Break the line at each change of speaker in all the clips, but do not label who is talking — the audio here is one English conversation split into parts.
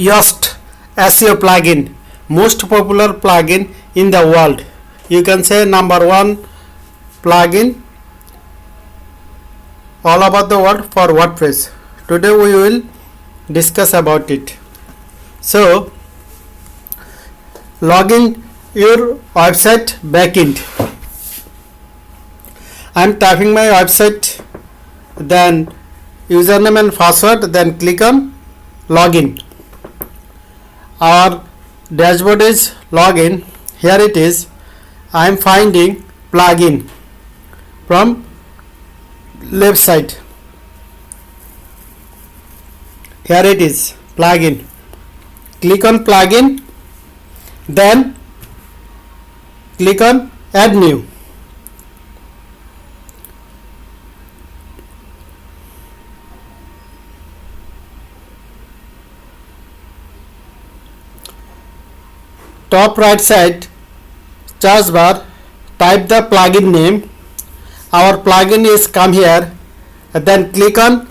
Yoast SEO plugin, most popular plugin in the world. You can say number one plugin all over the world for WordPress. Today we will discuss about it. So login your website backend. I am typing my website, then username and password, then click on login. Our dashboard is login. Here it is. I am finding plugin from left side. Here it is, plugin. Click on plugin, then click on add new. Top right side search bar, type the plugin name. Our plugin is come here, and then click on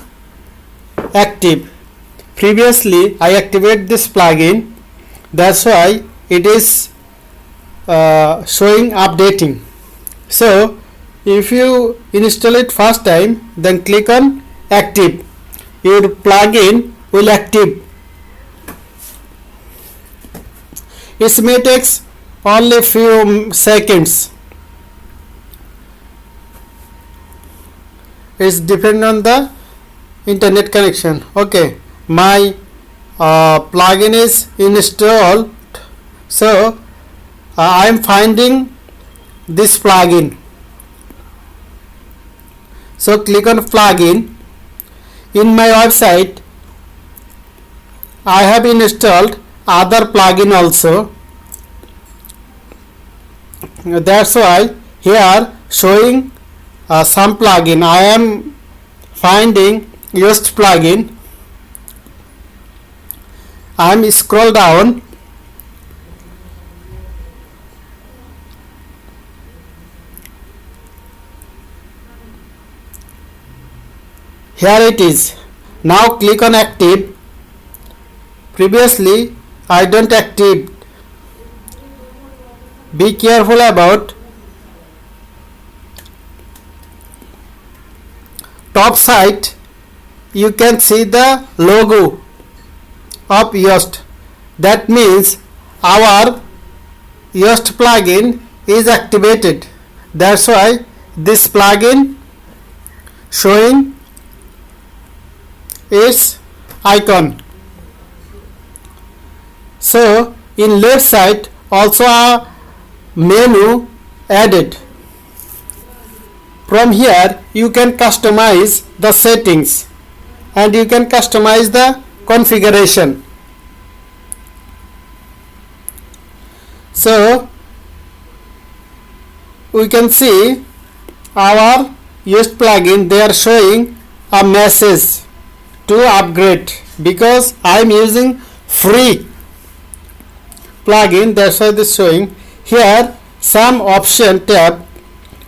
active. Previously I activate this plugin, that's why it is showing updating. So if you install it first time, then click on active. Your plugin will active. It may take only few seconds. It's depend on the internet connection. Okay, my plugin is installed, so I am finding this plugin. So click on plugin. In my website I have installed other plugin also, that's why here showing some plugin. I am finding Yoast plugin. I am scroll down. Here it is. Now click on active. Previously I don't active. Be careful about top side. You can see the logo of Yoast. That means our Yoast plugin is activated. That's why this plugin showing its icon. So in left side also a menu added. From here you can customize the settings and you can customize the configuration. So we can see our Yoast plugin, they are showing a message to upgrade because I am using free plugin, that's why this showing. Here some option tab.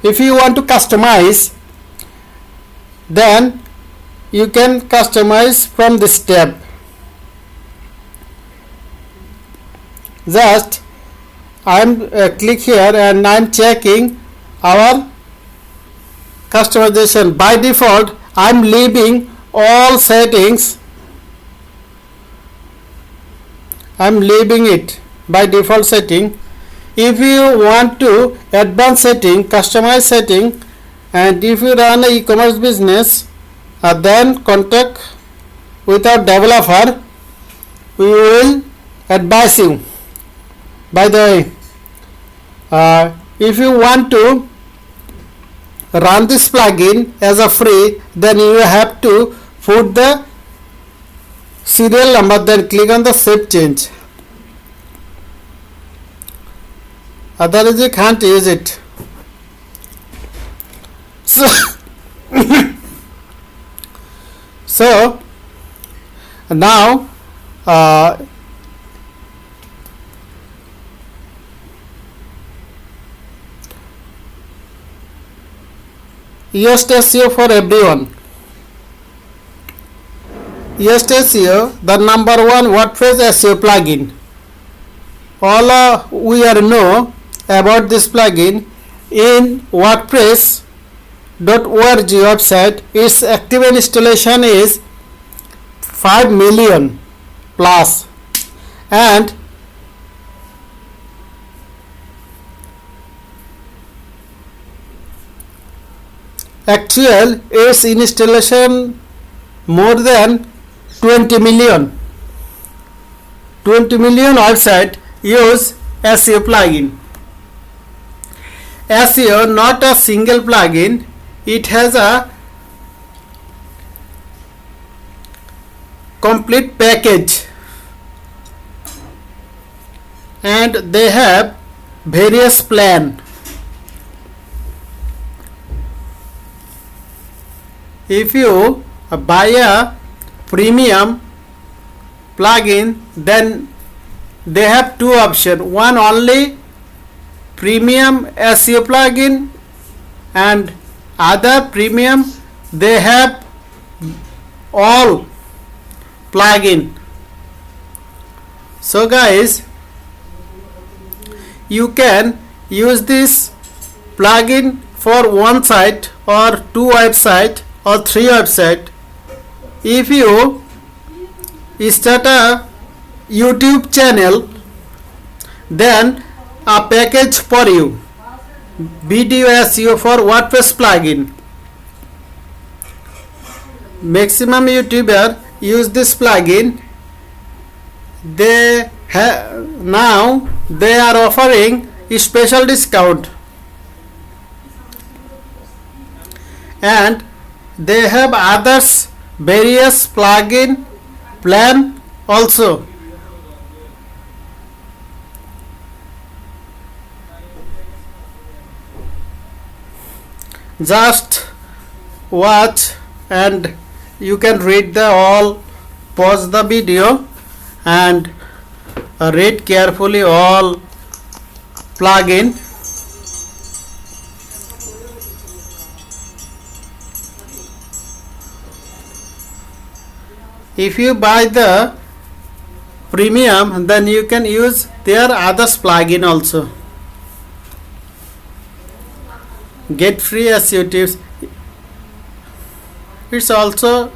If you want to customize, then you can customize from this tab. Just I am click here and I am checking our customization. By default I am leaving all settings. I am leaving it by default setting. If you want to advanced setting, customize setting, and if you run a e-commerce business, then contact with our developer. We will advise you. By the way, if you want to run this plugin as a free, then you have to put the serial number, then click on the save change. Otherwise you can't use it. So so now Yoast SEO for everyone. Yoast SEO, the number one WordPress SEO plugin. All we are know about this plugin in WordPress.org website. Its active installation is 5 million plus, and actual its installation more than 20 million. 20 million website use SEO plugin. SEO not a single plugin, it has a complete package, and they have various plan. If you buy a premium plugin, then they have two options. One only premium SEO plugin, and other premium they have all plugin. So guys, you can use this plugin for one site or two website or three website. If you start a YouTube channel, then a package for you, video SEO for WordPress plugin. Maximum YouTuber use this plugin. Now they are offering a special discount, and they have others various plugin plan also. Just watch and you can read the all, pause the video and read carefully all plugin. If you buy the premium, then you can use their others plugin also. Get free SEO tips. It's also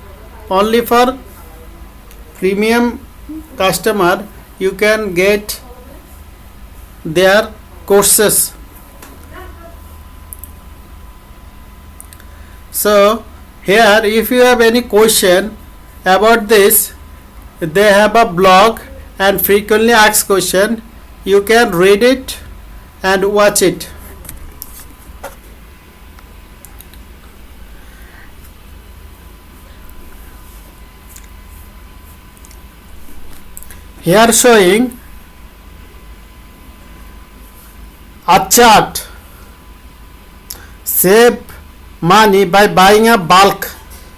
only for premium customer. You can get their courses. So here, if you have any question about this, they have a blog and frequently asked question. You can read it and watch it. Here showing a chart. Save money by buying a bulk.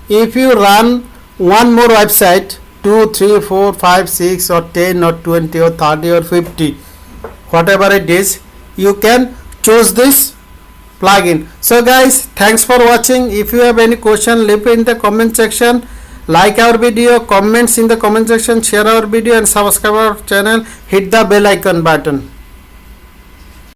If you run one more website, 2, 3, 4, 5, 6 or 10 or 20 or 30 or 50, whatever it is, you can choose this plugin. So guys, thanks for watching. If you have any question, leave in the comment section. Like our video, comments in the comment section, share our video and subscribe our channel, hit the bell icon button.